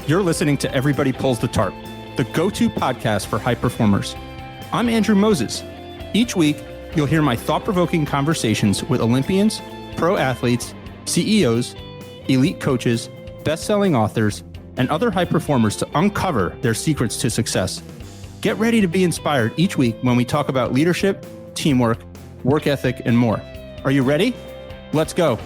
You're listening to Everybody Pulls the Tarp, the go-to podcast for high performers. I'm Andrew Moses. Each week, you'll hear my thought-provoking conversations with Olympians, pro athletes, CEOs, elite coaches, best-selling authors, and other high performers to uncover their secrets to success. Get ready to be inspired each week when we talk about leadership, teamwork, work ethic, and more. Are you ready? Let's go.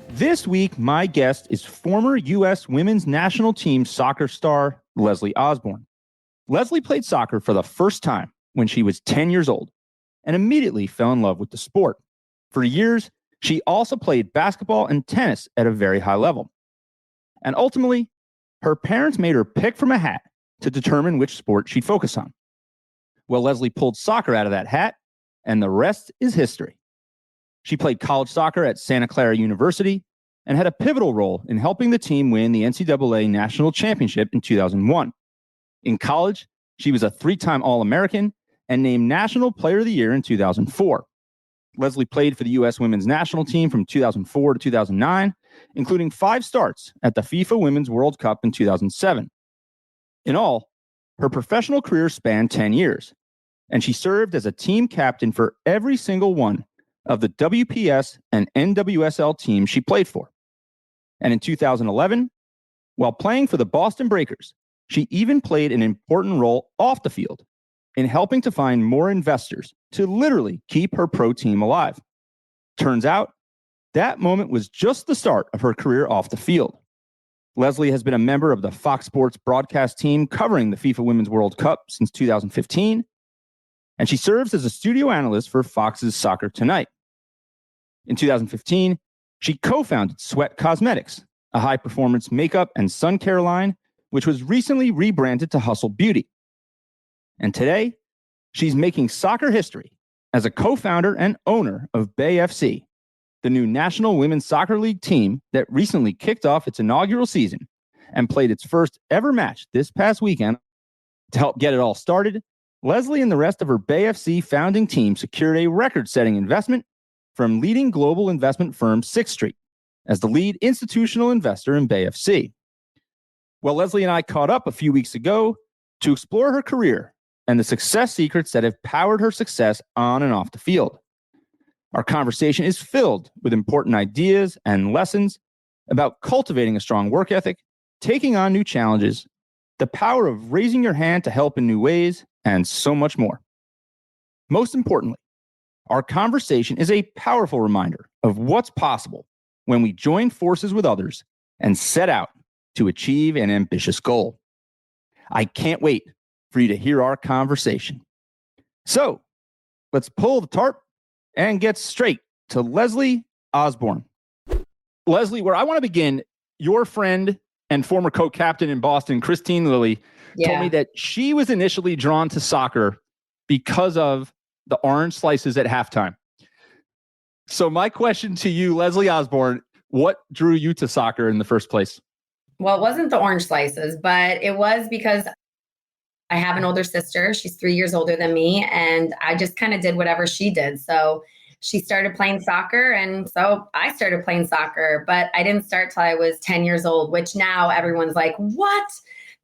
This week, my guest is former U.S. women's national team soccer star Leslie Osborne. Leslie played soccer for the first time when she was 10 years old and immediately fell in love with the sport. For years, she also played basketball and tennis at a very high level. And ultimately, her parents made her pick from a hat to determine which sport she'd focus on. Well, Leslie pulled soccer out of that hat, and the rest is history. She played college soccer at Santa Clara University and had a pivotal role in helping the team win the NCAA National Championship in 2001. In college, she was a three-time All-American and named National Player of the Year in 2004. Leslie played for the U.S. women's national team from 2004 to 2009, including 5 starts at the FIFA Women's World Cup in 2007. In all, her professional career spanned 10 years, and she served as a team captain for every single one of the WPS and NWSL teams she played for. And in 2011, while playing for the Boston Breakers, she even played an important role off the field in helping to find more investors to literally keep her pro team alive. Turns out, that moment was just the start of her career off the field. Leslie has been a member of the Fox Sports broadcast team covering the FIFA Women's World Cup since 2015, and she serves as a studio analyst for Fox's Soccer Tonight. In 2015, she co-founded Sweat Cosmetics, a high-performance makeup and sun care line, which was recently rebranded to Hustle Beauty. And today, she's making soccer history as a co-founder and owner of Bay FC, the new National Women's Soccer League team that recently kicked off its inaugural season and played its first ever match this past weekend. To help get it all started, Leslie and the rest of her Bay FC founding team secured a record-setting investment from leading global investment firm Sixth Street as the lead institutional investor in Bay FC. Well, Leslie and I caught up a few weeks ago to explore her career and the success secrets that have powered her success on and off the field. Our conversation is filled with important ideas and lessons about cultivating a strong work ethic, taking on new challenges, the power of raising your hand to help in new ways, and so much more. Most importantly, our conversation is a powerful reminder of what's possible when we join forces with others and set out to achieve an ambitious goal. I can't wait for you to hear our conversation. So, let's pull the tarp and get straight to Leslie Osborne. Leslie, where I want to begin, your friend and former co-captain in Boston, Christine Lilly, told me that she was initially drawn to soccer because of the orange slices at halftime. So my question to you, Leslie Osborne, what drew you to soccer in the first place? Well, it wasn't the orange slices, but it was because I have an older sister. She's 3 years older than me, and I just kind of did whatever she did. So she started playing soccer, and so I started playing soccer, but I didn't start till I was 10 years old, which now everyone's like, what?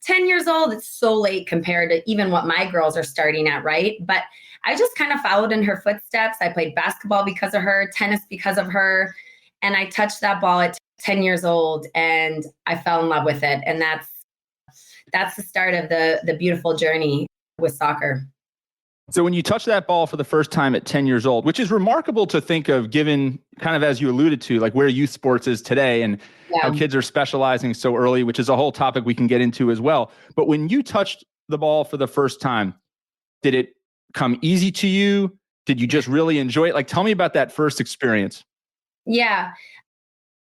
10 years old? It's so late compared to even what my girls are starting at, right? But I just kind of followed in her footsteps. I played basketball because of her, tennis because of her, and I touched that ball at 10 years old, and I fell in love with it. And that's the start of the beautiful journey with soccer. So when you touched that ball for the first time at 10 years old, which is remarkable to think of given kind of as you alluded to, like where youth sports is today and how kids are specializing so early, which is a whole topic we can get into as well. But when you touched the ball for the first time, did it come easy to you? Did you just really enjoy it? Like, tell me about that first experience. Yeah.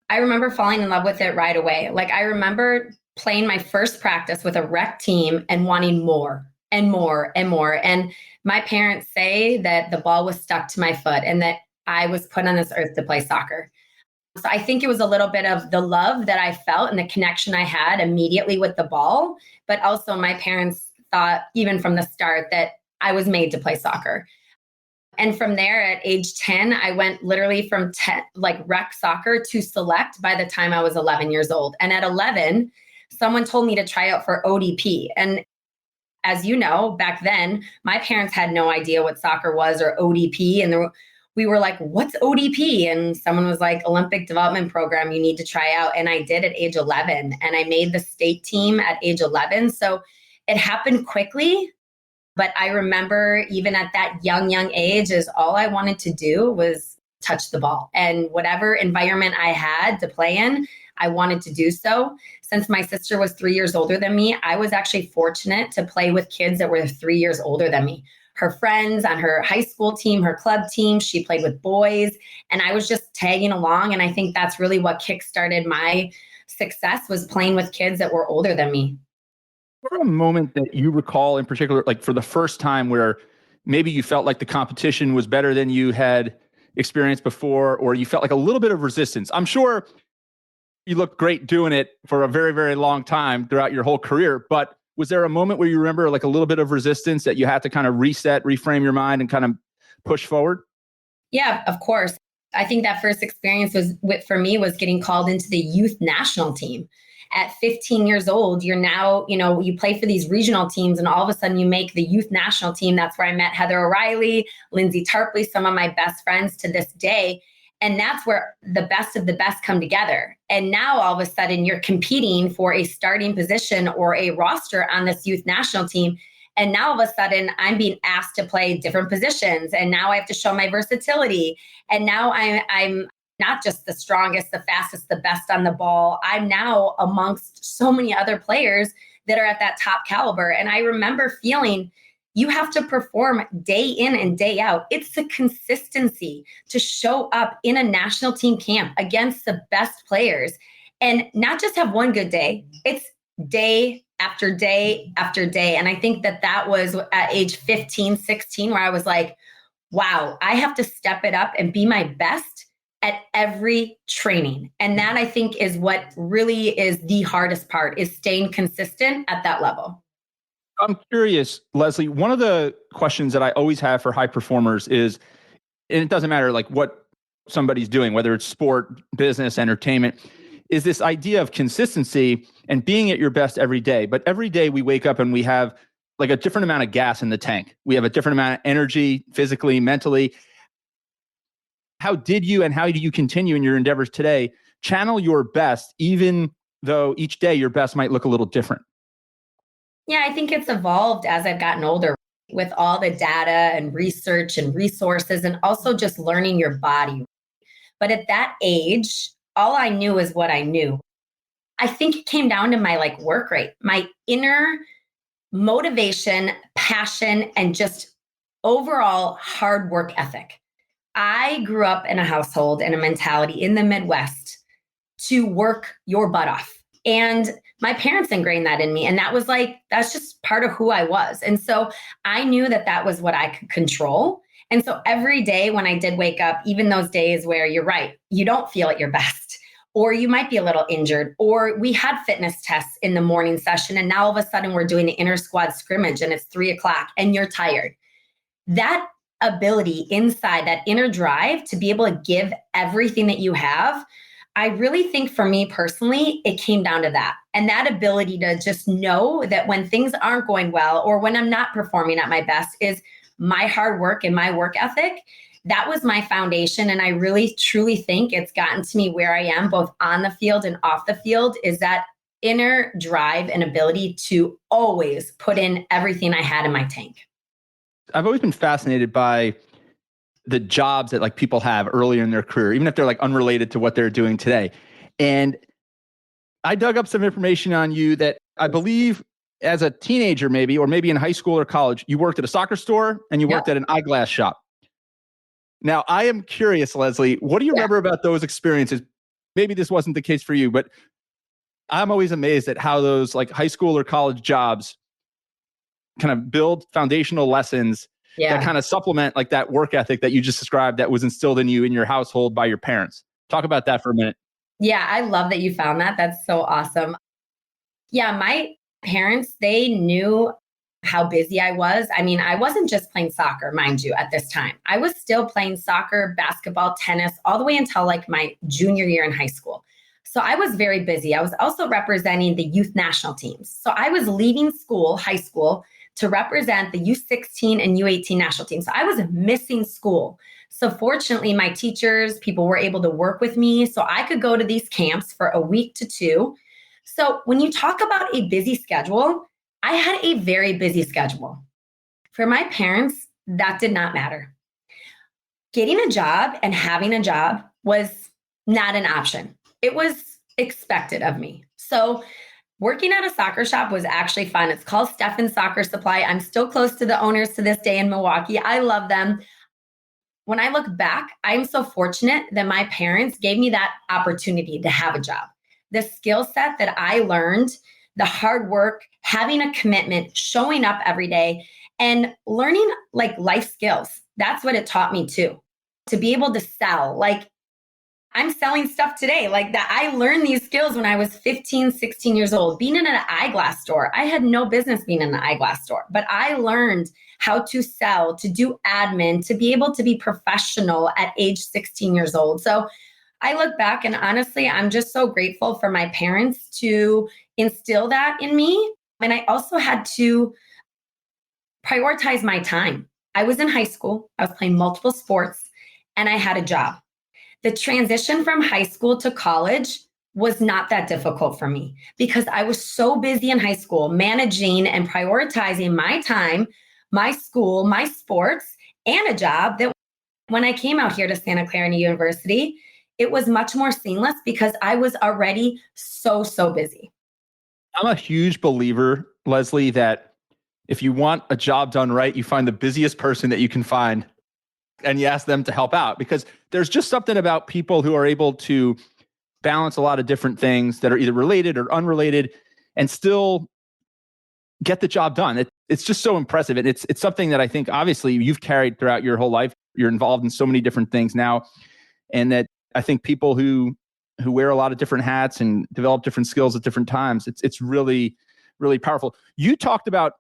I remember falling in love with it right away. Like, I remember playing my first practice with a rec team and wanting more and more and more. And my parents say that the ball was stuck to my foot and that I was put on this earth to play soccer. So I think it was a little bit of the love that I felt and the connection I had immediately with the ball. But also my parents thought, even from the start, that I was made to play soccer. And from there at age 10, I went literally from 10, like rec soccer to select by the time I was 11 years old. And at 11, someone told me to try out for ODP. And as you know, back then, my parents had no idea what soccer was or ODP. And we were like, what's ODP? And someone was like, Olympic Development Program, you need to try out. And I did at age 11. And I made the state team at age 11. So it happened quickly. But I remember even at that young age, is all I wanted to do was touch the ball. And whatever environment I had to play in, I wanted to do so. Since my sister was 3 years older than me, I was actually fortunate to play with kids that were 3 years older than me. Her friends on her high school team, her club team, she played with boys. And I was just tagging along. And I think that's really what kickstarted my success, was playing with kids that were older than me. For a moment that you recall in particular, like for the first time where maybe you felt like the competition was better than you had experienced before, or you felt like a little bit of resistance? I'm sure you looked great doing it for a very, very long time throughout your whole career, but was there a moment where you remember like a little bit of resistance that you had to kind of reset, reframe your mind and kind of push forward? Yeah, of course. I think that first experience for me was getting called into the youth national team. At 15 years old, you're now, you play for these regional teams and all of a sudden you make the youth national team. That's where I met Heather O'Reilly, Lindsay Tarpley, some of my best friends to this day. And that's where the best of the best come together. And now all of a sudden you're competing for a starting position or a roster on this youth national team. And now all of a sudden I'm being asked to play different positions. And now I have to show my versatility. And now I'm not just the strongest, the fastest, the best on the ball. I'm now amongst so many other players that are at that top caliber. And I remember feeling you have to perform day in and day out. It's the consistency to show up in a national team camp against the best players and not just have one good day. It's day after day after day. And I think that was at age 15, 16, where I was like, wow, I have to step it up and be my best at every training. And that, I think, is what really is the hardest part, is staying consistent at that level. I'm curious, Leslie, one of the questions that I always have for high performers is, and it doesn't matter like what somebody's doing, whether it's sport, business, entertainment, is this idea of consistency and being at your best every day. But every day we wake up and we have like a different amount of gas in the tank. We have a different amount of energy, physically, mentally. How did you and how do you continue in your endeavors today channel your best, even though each day your best might look a little different? Yeah, I think it's evolved as I've gotten older with all the data and research and resources and also just learning your body. But at that age, all I knew is what I knew. I think it came down to my work rate, my inner motivation, passion, and just overall hard work ethic. I grew up in a household and a mentality in the Midwest to work your butt off. And my parents ingrained that in me. And that's just part of who I was. And so I knew that was what I could control. And so every day when I did wake up, even those days where you're right, you don't feel at your best, or you might be a little injured, or we had fitness tests in the morning session. And now all of a sudden we're doing the inter squad scrimmage and it's 3:00 and you're tired. That ability inside, that inner drive to be able to give everything that you have, I really think for me personally, it came down to that. And that ability to just know that when things aren't going well or when I'm not performing at my best is my hard work and my work ethic. That was my foundation. And I really, truly think it's gotten to me where I am, both on the field and off the field, is that inner drive and ability to always put in everything I had in my tank. I've always been fascinated by the jobs that people have earlier in their career, even if they're unrelated to what they're doing today. And I dug up some information on you that I believe as a teenager, maybe, or maybe in high school or college, you worked at a soccer store and you worked at an eyeglass shop. Now, I am curious, Leslie, what do you remember about those experiences? Maybe this wasn't the case for you, but I'm always amazed at how those high school or college jobs kind of build foundational lessons that kind of supplement that work ethic that you just described that was instilled in you in your household by your parents. Talk about that for a minute. Yeah, I love that you found that. That's so awesome. Yeah, my parents, they knew how busy I was. I mean, I wasn't just playing soccer, mind you, at this time. I was still playing soccer, basketball, tennis, all the way until like my junior year in high school. So I was very busy. I was also representing the youth national teams. So I was leaving school, high school, to represent the U16 and U18 national teams. So I was missing school. So fortunately, my teachers, people were able to work with me so I could go to these camps for a week to two. So when you talk about a busy schedule, I had a very busy schedule. For my parents, that did not matter. Getting a job and having a job was not an option. It was expected of me. So working at a soccer shop was actually fun. It's called Steffen's Soccer Supply. I'm still close to the owners to this day in Milwaukee. I love them. When I look back, I'm so fortunate that my parents gave me that opportunity to have a job. The skill set that I learned, the hard work, having a commitment, showing up every day, and learning like life skills. That's what it taught me too. To be able to sell, like I'm selling stuff today, like that. I learned these skills when I was 15, 16 years old. Being in an eyeglass store, I had no business being in an eyeglass store, but I learned how to sell, to do admin, to be able to be professional at age 16 years old. So I look back and honestly, I'm just so grateful for my parents to instill that in me. And I also had to prioritize my time. I was in high school, I was playing multiple sports, and I had a job. The transition from high school to college was not that difficult for me because I was so busy in high school managing and prioritizing my time, my school, my sports, and a job that when I came out here to Santa Clara University, it was much more seamless because I was already so busy. I'm a huge believer, Leslie, that if you want a job done right, you find the busiest person that you can find and you ask them to help out, because there's just something about people who are able to balance a lot of different things that are either related or unrelated and still get the job done. It's just so impressive. And it's something that I think obviously you've carried throughout your whole life. You're involved in so many different things now. And that I think people who wear a lot of different hats and develop different skills at different times, it's really, really powerful. You talked about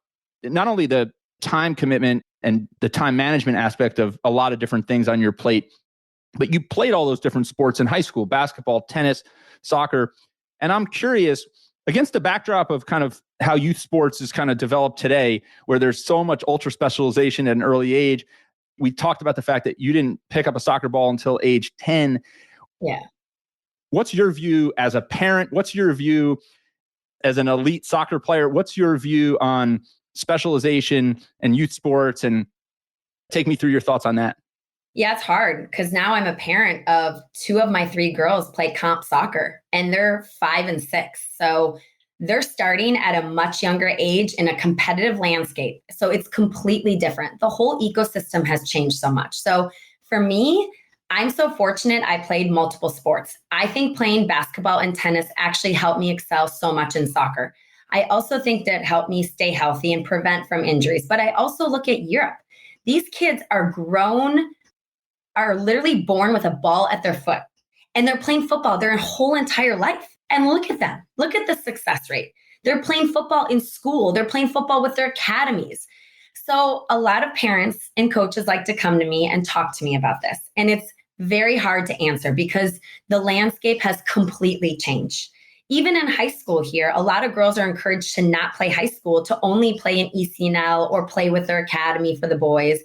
not only the time commitment and the time management aspect of a lot of different things on your plate, but you played all those different sports in high school: basketball, tennis, soccer. And I'm curious, against the backdrop of kind of how youth sports is kind of developed today, where there's so much ultra specialization at an early age, we talked about the fact that you didn't pick up a soccer ball until age 10. Yeah. What's your view as a parent? What's your view as an elite soccer player? What's your view on specialization and youth sports? And take me through your thoughts on that. Yeah, it's hard because now I'm a parent of two of my three girls play comp soccer and they're 5 and 6. So they're starting at a much younger age in a competitive landscape. So it's completely different. The whole ecosystem has changed so much. So for me, I'm so fortunate I played multiple sports. I think playing basketball and tennis actually helped me excel so much in soccer. I also think that helped me stay healthy and prevent from injuries. But I also look at Europe. These kids are grown, are literally born with a ball at their foot, and they're playing football their whole entire life. And look at them. Look at the success rate. They're playing football in school. They're playing football with their academies. So a lot of parents and coaches like to come to me and talk to me about this. And it's very hard to answer because the landscape has completely changed. Even in high school here, a lot of girls are encouraged to not play high school, to only play in ECNL or play with their academy for the boys.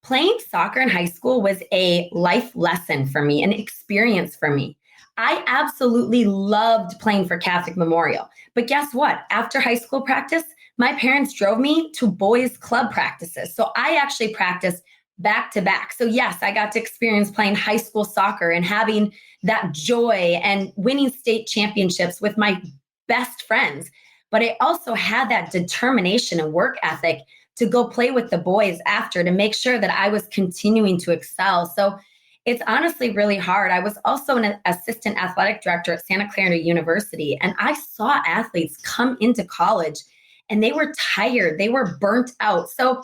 Playing soccer in high school was a life lesson for me, an experience for me. I absolutely loved playing for Catholic Memorial. But guess what? After high school practice, my parents drove me to boys' club practices. So I actually practiced back to back. So yes, I got to experience playing high school soccer and having that joy and winning state championships with my best friends. But I also had that determination and work ethic to go play with the boys after to make sure that I was continuing to excel. So it's honestly really hard. I was also an assistant athletic director at Santa Clara University, and I saw athletes come into college and they were tired, they were burnt out. So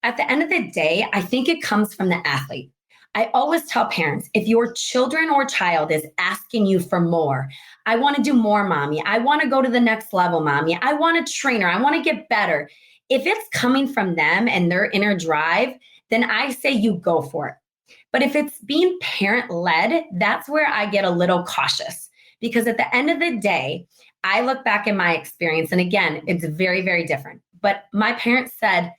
at the end of the day, I think it comes from the athlete. I always tell parents, if your children or child is asking you for more, I want to do more, mommy. I want to go to the next level, mommy. I want a trainer. I want to get better. If it's coming from them and their inner drive, then I say you go for it. But if it's being parent led, that's where I get a little cautious, because at the end of the day, I look back in my experience, and again, it's very, very different. But my parents said,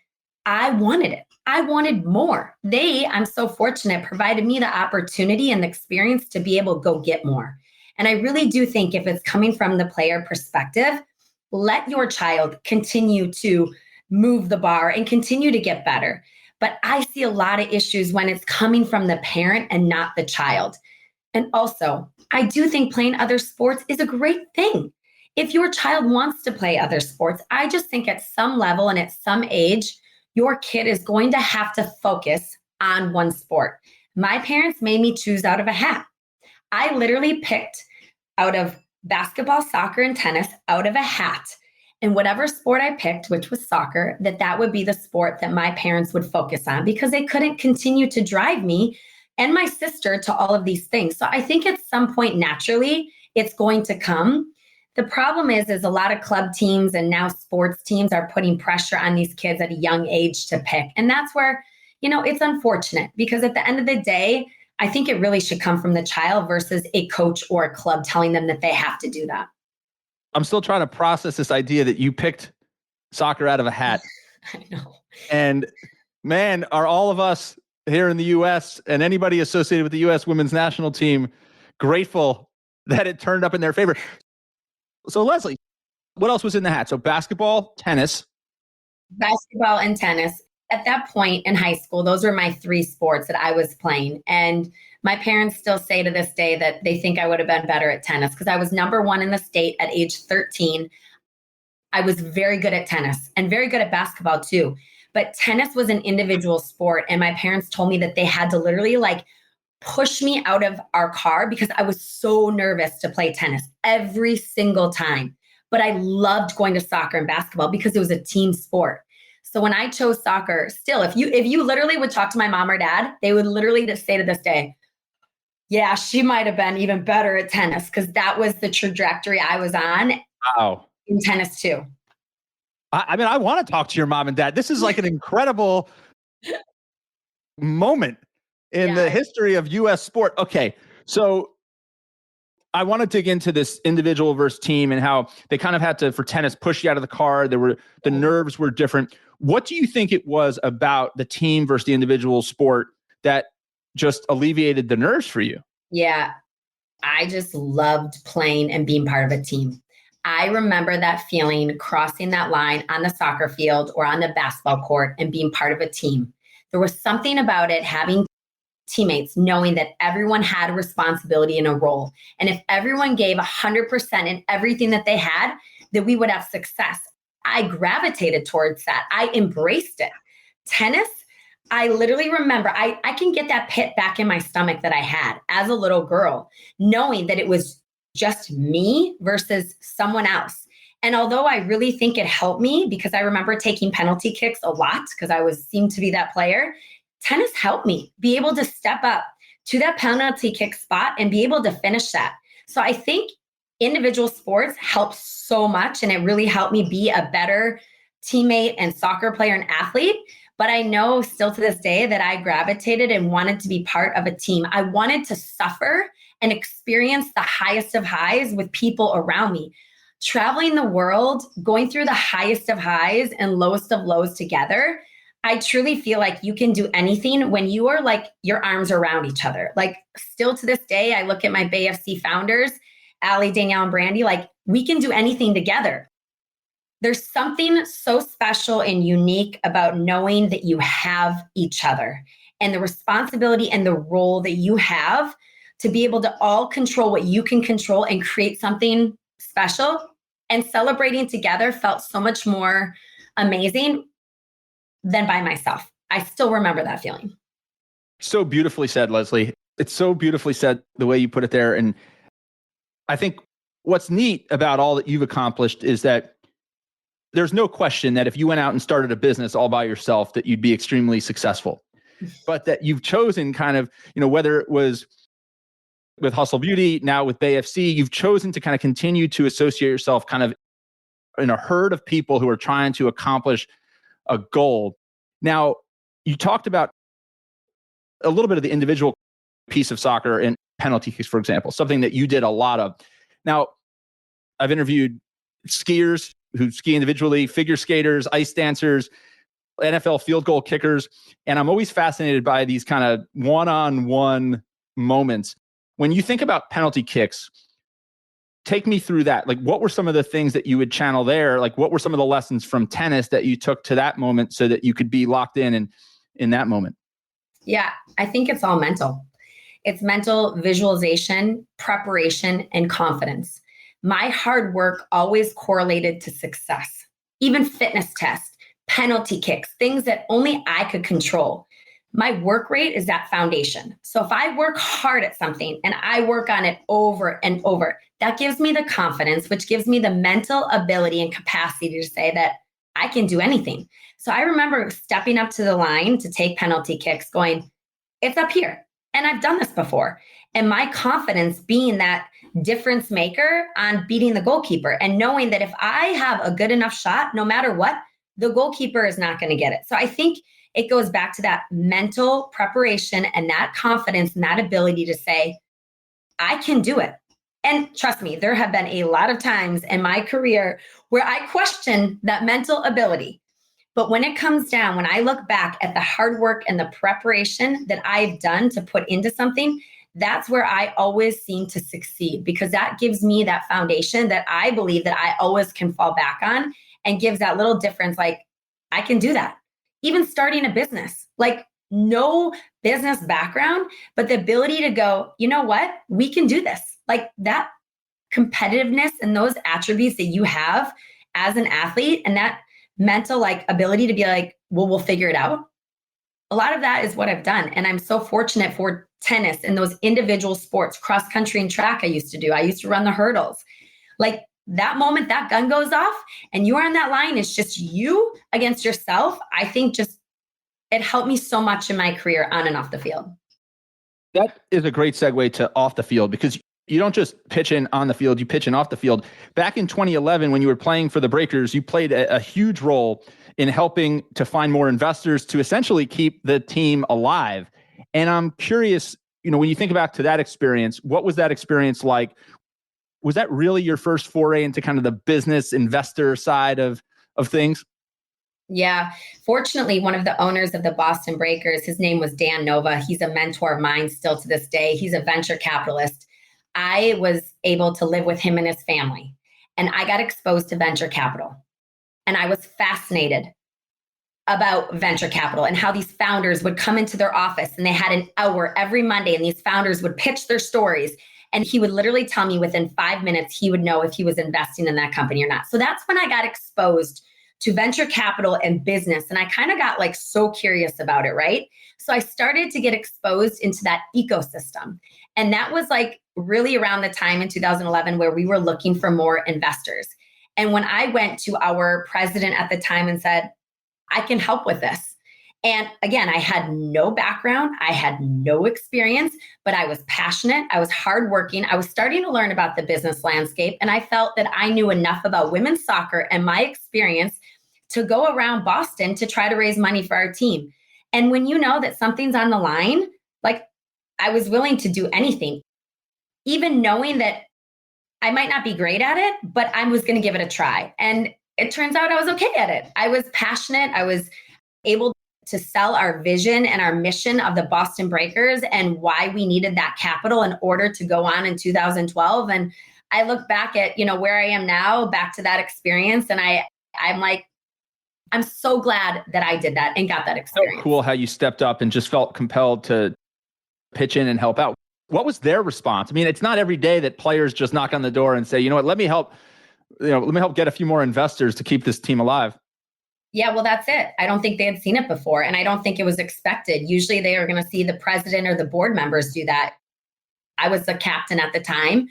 I wanted it. I wanted more. I'm so fortunate, provided me the opportunity and the experience to be able to go get more. And I really do think if it's coming from the player perspective, let your child continue to move the bar and continue to get better. But I see a lot of issues when it's coming from the parent and not the child. And also, I do think playing other sports is a great thing. If your child wants to play other sports, I just think at some level and at some age, your kid is going to have to focus on one sport. My parents made me choose out of a hat. I literally picked out of basketball, soccer, and tennis out of a hat. And whatever sport I picked, which was soccer, that would be the sport that my parents would focus on, because they couldn't continue to drive me and my sister to all of these things. So I think at some point, naturally, it's going to come. The problem is a lot of club teams and now sports teams are putting pressure on these kids at a young age to pick. And that's where, it's unfortunate, because at the end of the day, I think it really should come from the child versus a coach or a club telling them that they have to do that. I'm still trying to process this idea that you picked soccer out of a hat. I know. And man, are all of us here in the U.S. and anybody associated with the U.S. women's national team grateful that it turned up in their favor. So Leslie, what else was in the hat? So basketball, tennis. Basketball and tennis. At that point in high school, those were my three sports that I was playing. And my parents still say to this day that they think I would have been better at tennis, because I was number one in the state at age 13. I was very good at tennis and very good at basketball too. But tennis was an individual sport. And my parents told me that they had to literally push me out of our car because I was so nervous to play tennis every single time. But I loved going to soccer and basketball because it was a team sport. So when I chose soccer, still, if you literally would talk to my mom or dad, they would literally just say to this day, yeah, she might have been even better at tennis, because that was the trajectory I was on. Wow. In tennis too. I mean, I want to talk to your mom and dad. This is like an incredible moment in the history of U.S. sport. Okay, so I want to dig into this individual versus team and how they kind of had to, for tennis, push you out of the car. The nerves were different. What do you think it was about the team versus the individual sport that just alleviated the nerves for you? Yeah, I just loved playing and being part of a team. I remember that feeling, crossing that line on the soccer field or on the basketball court and being part of a team. There was something about it, having teammates, knowing that everyone had a responsibility and a role. And if everyone gave 100% in everything that they had, that we would have success. I gravitated towards that. I embraced it. Tennis, I literally remember, I can get that pit back in my stomach that I had as a little girl, knowing that it was just me versus someone else. And although I really think it helped me, because I remember taking penalty kicks a lot because I seemed to be that player, tennis helped me be able to step up to that penalty kick spot and be able to finish that. So I think individual sports help so much, and it really helped me be a better teammate and soccer player and athlete. But I know still to this day that I gravitated and wanted to be part of a team. I wanted to suffer and experience the highest of highs with people around me. Traveling the world, going through the highest of highs and lowest of lows together, I truly feel like you can do anything when you are your arms around each other. Still to this day, I look at my Bay FC founders, Allie, Danielle, and Brandy, we can do anything together. There's something so special and unique about knowing that you have each other and the responsibility and the role that you have to be able to all control what you can control and create something special. And celebrating together felt so much more amazing than by myself. I still remember that feeling. So beautifully said, Leslie. It's so beautifully said the way you put it there. And I think what's neat about all that you've accomplished is that there's no question that if you went out and started a business all by yourself, that you'd be extremely successful. But that you've chosen kind of, whether it was with Hustle Beauty, now with Bay FC, you've chosen to kind of continue to associate yourself kind of in a herd of people who are trying to accomplish a goal. Now, you talked about a little bit of the individual piece of soccer and penalty kicks, for example, something that you did a lot of. Now, I've interviewed skiers who ski individually, figure skaters, ice dancers, NFL field goal kickers, and I'm always fascinated by these kind of one-on-one moments. When you think about penalty kicks, take me through that. Like, what were some of the things that you would channel there? Like, what were some of the lessons from tennis that you took to that moment so that you could be locked in that moment? Yeah, I think it's all mental. It's mental visualization, preparation, and confidence. My hard work always correlated to success, even fitness tests, penalty kicks, things that only I could control. My work rate is that foundation. So if I work hard at something and I work on it over and over, that gives me the confidence, which gives me the mental ability and capacity to say that I can do anything. So I remember stepping up to the line to take penalty kicks going, it's up here. And I've done this before. And my confidence being that difference maker on beating the goalkeeper and knowing that if I have a good enough shot, no matter what, the goalkeeper is not going to get it. So I think it goes back to that mental preparation and that confidence and that ability to say, I can do it. And trust me, there have been a lot of times in my career where I question that mental ability. But when it comes down, when I look back at the hard work and the preparation that I've done to put into something, that's where I always seem to succeed, because that gives me that foundation that I believe that I always can fall back on and gives that little difference. Like, I can do that. Even starting a business, like no business background, but the ability to go, you know what, we can do this. Like that competitiveness and those attributes that you have as an athlete and that mental like ability to be like, well, we'll figure it out. A lot of that is what I've done. And I'm so fortunate for tennis and those individual sports, cross country and track I used to do. I used to run the hurdles. Like that moment that gun goes off and you are on that line, it's just you against yourself. I think just it helped me so much in my career on and off the field. That is a great segue to off the field, because you don't just pitch in on the field, you pitch in off the field. Back in 2011, when you were playing for the Breakers, you played a huge role in helping to find more investors to essentially keep the team alive. And I'm curious, when you think back to that experience, what was that experience like? Was that really your first foray into kind of the business investor side of things? Yeah. Fortunately, one of the owners of the Boston Breakers, his name was Dan Nova. He's a mentor of mine still to this day. He's a venture capitalist. I was able to live with him and his family, and I got exposed to venture capital. And I was fascinated about venture capital and how these founders would come into their office and they had an hour every Monday and these founders would pitch their stories. And he would literally tell me within 5 minutes, he would know if he was investing in that company or not. So that's when I got exposed to venture capital and business. And I kind of got like so curious about it, right? So I started to get exposed into that ecosystem. And that was like really around the time in 2011 where we were looking for more investors. And when I went to our president at the time and said, I can help with this. And again, I had no background, I had no experience, but I was passionate, I was hardworking, I was starting to learn about the business landscape, and I felt that I knew enough about women's soccer and my experience to go around Boston to try to raise money for our team. And when you know that something's on the line, like I was willing to do anything, even knowing that I might not be great at it, but I was going to give it a try. And it turns out I was okay at it. I was passionate. I was able to sell our vision and our mission of the Boston Breakers and why we needed that capital in order to go on in 2012. And I look back at, where I am now, back to that experience. And I'm like, I'm so glad that I did that and got that experience. So cool how you stepped up and just felt compelled to pitch in and help out. What was their response? I mean, it's not every day that players just knock on the door and say, you know what, let me help get a few more investors to keep this team alive. Yeah, well, that's it. I don't think they had seen it before. And I don't think it was expected. Usually they are going to see the president or the board members do that. I was the captain at the time.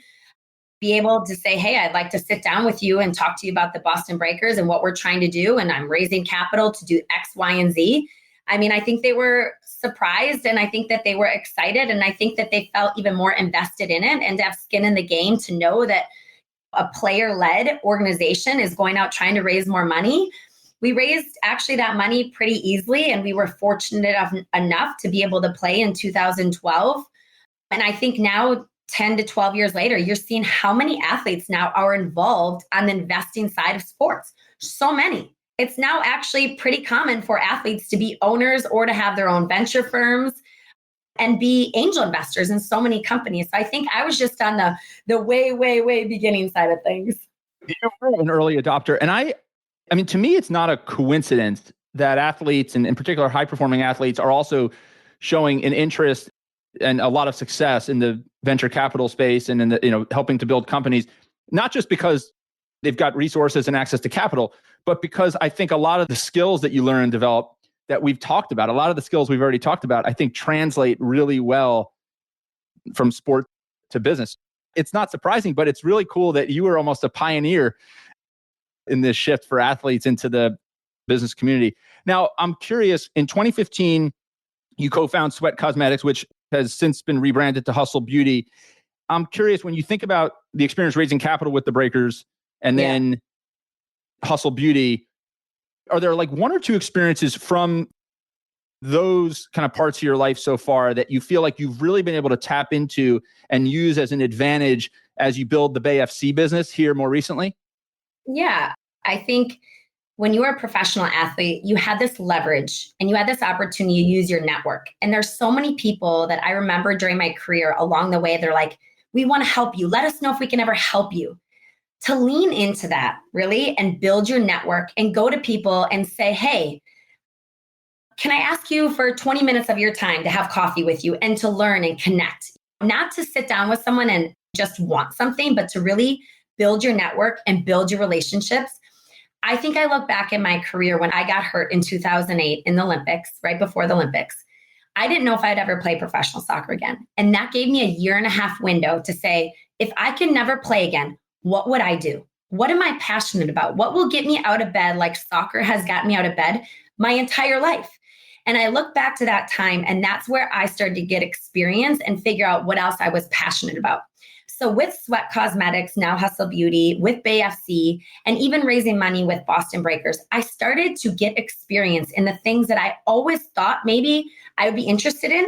Be able to say, hey, I'd like to sit down with you and talk to you about the Boston Breakers and what we're trying to do. And I'm raising capital to do X, Y, and Z. I mean, I think they were surprised and I think that they were excited. And I think that they felt even more invested in it and to have skin in the game to know that a player-led organization is going out trying to raise more money. we raised actually that money pretty easily. And we were fortunate enough to be able to play in 2012. And I think now, 10 to 12 years later, you're seeing how many athletes now are involved on the investing side of sports. So many. It's now actually pretty common for athletes to be owners or to have their own venture firms and be angel investors in so many companies. So I think I was just on the way beginning side of things. You were an early adopter. And I mean, to me, it's not a coincidence that athletes, and in particular high performing athletes, are also showing an interest and a lot of success in the venture capital space and in the, helping to build companies, not just because they've got resources and access to capital, but because I think a lot of the skills that you learn and develop that we've talked about, a lot of the skills we've already talked about, I think translate really well from sport to business. It's not surprising, but it's really cool that you were almost a pioneer in this shift for athletes into the business community. Now, I'm curious, in 2015, you co-found Sweat Cosmetics, which has since been rebranded to Hustle Beauty. I'm curious, when you think about the experience raising capital with the Breakers and then Hustle Beauty, are there like one or two experiences from those kind of parts of your life so far that you feel like you've really been able to tap into and use as an advantage as you build the Bay FC business here more recently? Yeah, I think when you are a professional athlete, you had this leverage and you had this opportunity to use your network. And there's so many people that I remember during my career along the way, they're like, we want to help you. Let us know if we can ever help you. To lean into that really and build your network and go to people and say, hey, can I ask you for 20 minutes of your time to have coffee with you and to learn and connect? Not to sit down with someone and just want something, but to really build your network and build your relationships. I think I look back in my career when I got hurt in 2008 in the Olympics, right before the Olympics. I didn't know if I'd ever play professional soccer again. And that gave me a 1.5 year window to say, if I can never play again, what would I do? What am I passionate about? What will get me out of bed like soccer has gotten me out of bed my entire life? And I look back to that time, and that's where I started to get experience and figure out what else I was passionate about. So with Sweat Cosmetics, now Hustle Beauty, with Bay FC, and even raising money with Boston Breakers, I started to get experience in the things that I always thought maybe I would be interested in.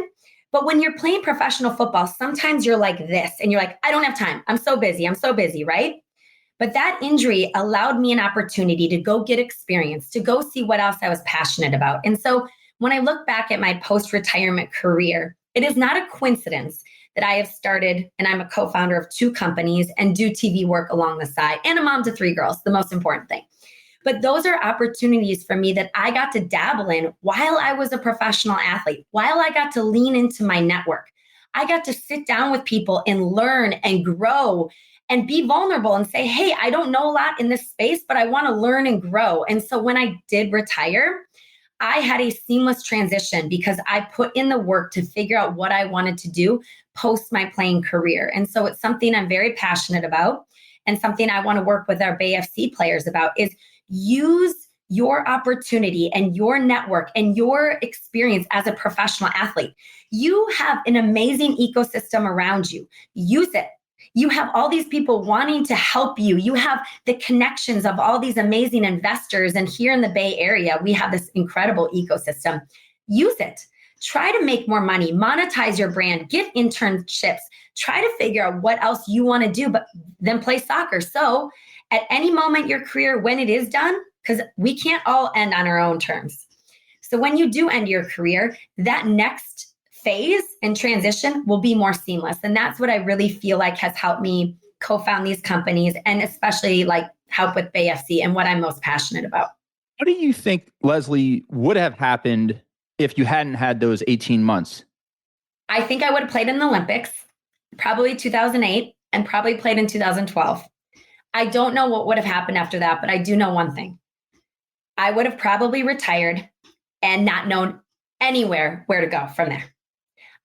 But when you're playing professional football, sometimes you're like this and you're like, I don't have time. I'm so busy, right? But that injury allowed me an opportunity to go get experience, to go see what else I was passionate about. And so when I look back at my post-retirement career, it is not a coincidence that I have started, and I'm a co-founder of 2 companies and do TV work along the side, and a mom to 3 girls, the most important thing. But those are opportunities for me that I got to dabble in while I was a professional athlete, while I got to lean into my network. I got to sit down with people and learn and grow and be vulnerable and say, hey, I don't know a lot in this space, but I want to learn and grow. And so when I did retire, I had a seamless transition because I put in the work to figure out what I wanted to do post my playing career. And so it's something I'm very passionate about, and something I want to work with our Bay FC players about is use your opportunity and your network and your experience as a professional athlete. You have an amazing ecosystem around you. Use it. You have all these people wanting to help you. You have the connections of all these amazing investors. And here in the Bay Area, we have this incredible ecosystem. Use it. Try to make more money, monetize your brand, get internships, try to figure out what else you want to do, but then play soccer. So at any moment in your career, when it is done, because we can't all end on our own terms. So when you do end your career, that next phase and transition will be more seamless. And that's what I really feel like has helped me co-found these companies, and especially like help with Bay FC and what I'm most passionate about. What do you think, Leslie, would have happened if you hadn't had those 18 months? I think I would have played in the Olympics, probably 2008, and probably played in 2012. I don't know what would have happened after that, but I do know one thing. I would have probably retired and not known anywhere where to go from there.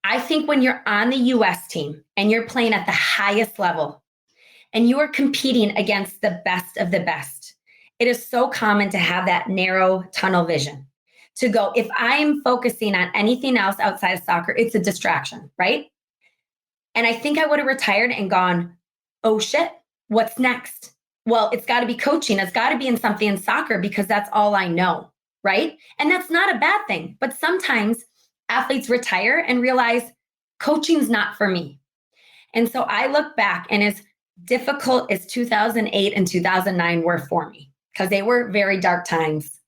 I think when you're on the US team and you're playing at the highest level and you are competing against the best of the best, it is so common to have that narrow tunnel vision. To go, if I'm focusing on anything else outside of soccer, it's a distraction, right? And I think I would have retired and gone, oh shit, what's next? well, it's got to be coaching. It's got to be in something in soccer because that's all I know. Right. And that's not a bad thing. But sometimes athletes retire and realize coaching's not for me. And so I look back, and as difficult as 2008 and 2009 were for me, because they were very dark times,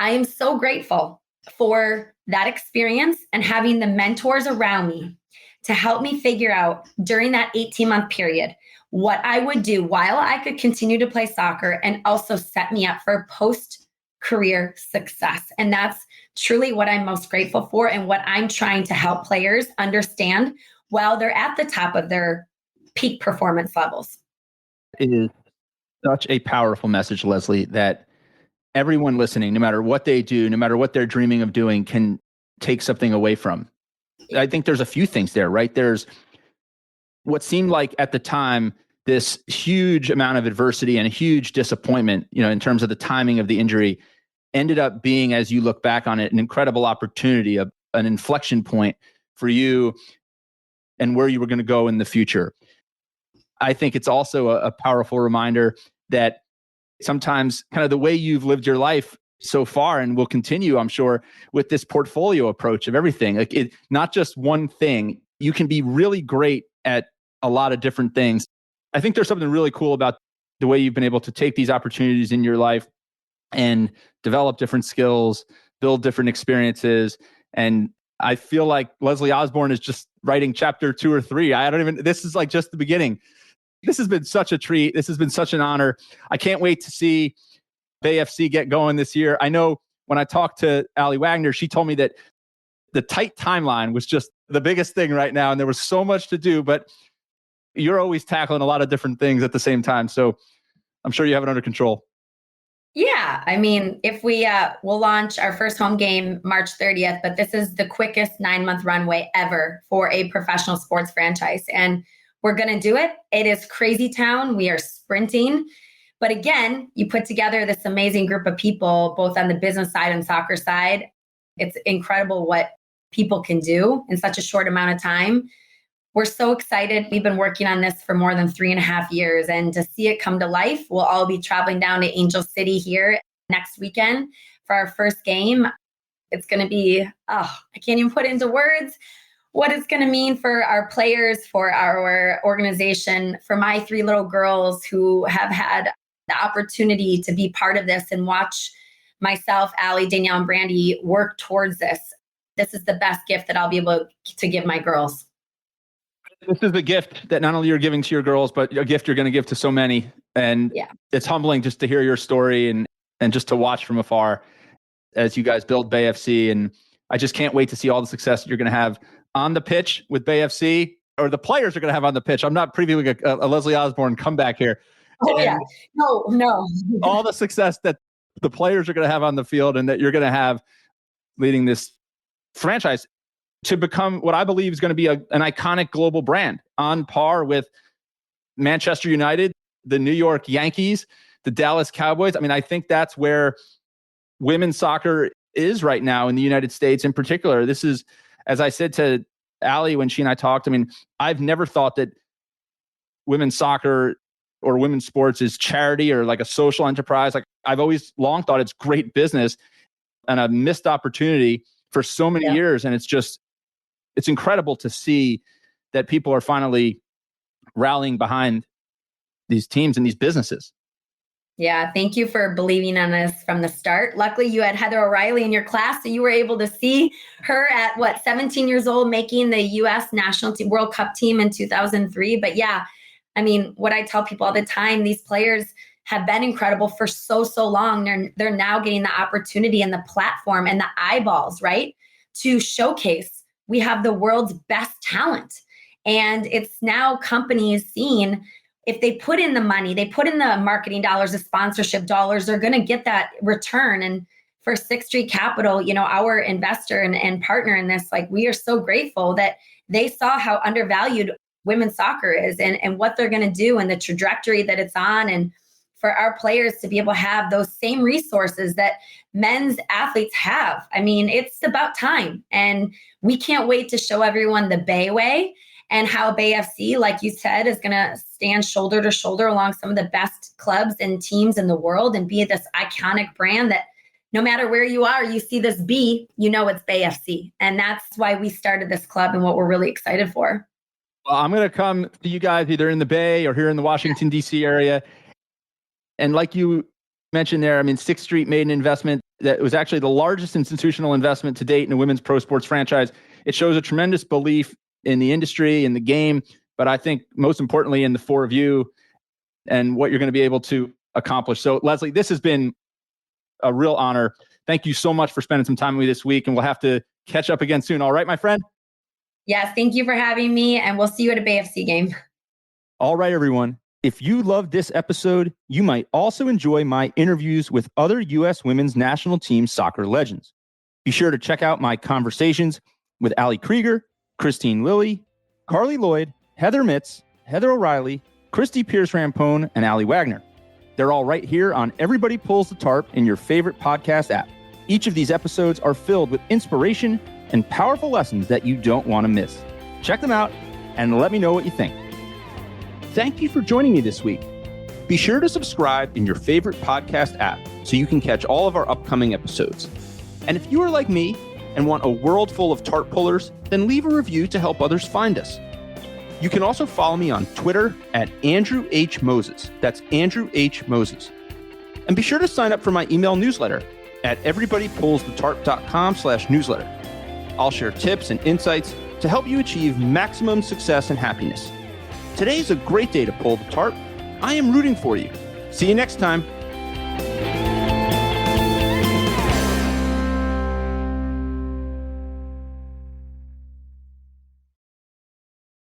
I am so grateful for that experience and having the mentors around me to help me figure out during that 18-month period what I would do while I could continue to play soccer and also set me up for post career success. And that's truly what I'm most grateful for and what I'm trying to help players understand while they're at the top of their peak performance levels. It is such a powerful message, Leslie, that everyone listening, no matter what they do, no matter what they're dreaming of doing, can take something away from. I think there's a few things there, right? There's what seemed like at the time this huge amount of adversity and a huge disappointment, in terms of the timing of the injury, ended up being, as you look back on it, an incredible opportunity, an inflection point for you and where you were going to go in the future. I think it's also a powerful reminder that sometimes kind of the way you've lived your life so far and will continue, I'm sure, with this portfolio approach of everything, like not just one thing. You can be really great at a lot of different things. I think there's something really cool about the way you've been able to take these opportunities in your life and develop different skills, build different experiences. And I feel like Leslie Osborne is just writing chapter 2 or 3. This is like just the beginning. This has been such a treat. This has been such an honor. I can't wait to see Bay FC get going this year. I know when I talked to Allie Wagner, she told me that the tight timeline was just the biggest thing right now. And there was so much to do, but you're always tackling a lot of different things at the same time. So I'm sure you have it under control. Yeah. I mean, if we'll launch our first home game March 30th, but this is the quickest 9-month runway ever for a professional sports franchise. And we're going to do it. It is crazy town. We are sprinting. But again, you put together this amazing group of people, both on the business side and soccer side. It's incredible what people can do in such a short amount of time. We're so excited. We've been working on this for more than 3.5 years, and to see it come to life, we'll all be traveling down to Angel City here next weekend for our first game. It's going to be, I can't even put into words what it's going to mean for our players, for our organization, for my 3 little girls who have had the opportunity to be part of this and watch myself, Allie, Danielle, and Brandy work towards this. This is the best gift that I'll be able to give my girls. This is the gift that not only you're giving to your girls, but a gift you're going to give to so many. And It's humbling just to hear your story and just to watch from afar as you guys build Bay FC. And I just can't wait to see all the success that you're going to have on the pitch with Bay FC, or the players are going to have on the pitch. I'm not previewing a Leslie Osborne comeback here. Oh, yeah. No. All the success that the players are going to have on the field and that you're going to have leading this franchise to become what I believe is going to be an iconic global brand on par with Manchester United, the New York Yankees, the Dallas Cowboys. I mean, I think that's where women's soccer is right now in the United States in particular. This is, as I said to Allie when she and I talked, I mean, I've never thought that women's soccer or women's sports is charity or like a social enterprise. Like, I've always long thought it's great business and a missed opportunity for so many years. And it's incredible to see that people are finally rallying behind these teams and these businesses. Yeah, thank you for believing in us from the start. Luckily, you had Heather O'Reilly in your class, so you were able to see her at 17 years old, making the U.S. national team, World Cup team in 2003. But yeah, I mean, what I tell people all the time, these players have been incredible for so long. They're now getting the opportunity and the platform and the eyeballs, right, to showcase we have the world's best talent. And it's now companies seeing, if they put in the money, they put in the marketing dollars, the sponsorship dollars, they're going to get that return. And for Sixth Street Capital, our investor and partner in this, like, we are so grateful that they saw how undervalued women's soccer is and what they're going to do and the trajectory that it's on. And for our players to be able to have those same resources that men's athletes have. I mean, it's about time. And we can't wait to show everyone the Bay way and how Bay FC, like you said, is going to stand shoulder to shoulder along some of the best clubs and teams in the world and be this iconic brand that no matter where you are, you see this B, you know it's Bay FC. And that's why we started this club and what we're really excited for. Well, I'm going to come to you guys either in the Bay or here in the Washington, D.C. area. And like you mentioned there, I mean, 6th Street made an investment that was actually the largest institutional investment to date in a women's pro sports franchise. It shows a tremendous belief in the industry, in the game, but I think most importantly in the four of you and what you're going to be able to accomplish. So Leslie, this has been a real honor. Thank you so much for spending some time with me this week, and we'll have to catch up again soon. All right, my friend? Yes, thank you for having me, and we'll see you at a Bay FC game. All right, everyone. If you loved this episode, you might also enjoy my interviews with other U.S. women's national team soccer legends. Be sure to check out my conversations with Ali Krieger, Christine Lilly, Carly Lloyd, Heather Mitz, Heather O'Reilly, Christy Pierce-Rampone, and Ali Wagner. They're all right here on Everybody Pulls the Tarp in your favorite podcast app. Each of these episodes are filled with inspiration and powerful lessons that you don't want to miss. Check them out and let me know what you think. Thank you for joining me this week. Be sure to subscribe in your favorite podcast app so you can catch all of our upcoming episodes. And if you are like me and want a world full of tarp pullers, then leave a review to help others find us. You can also follow me on Twitter at Andrew H. Moses. That's Andrew H. Moses. And be sure to sign up for my email newsletter at everybodypullsthetarp.com/newsletter. I'll share tips and insights to help you achieve maximum success and happiness. Today is a great day to pull the tarp. I am rooting for you. See you next time.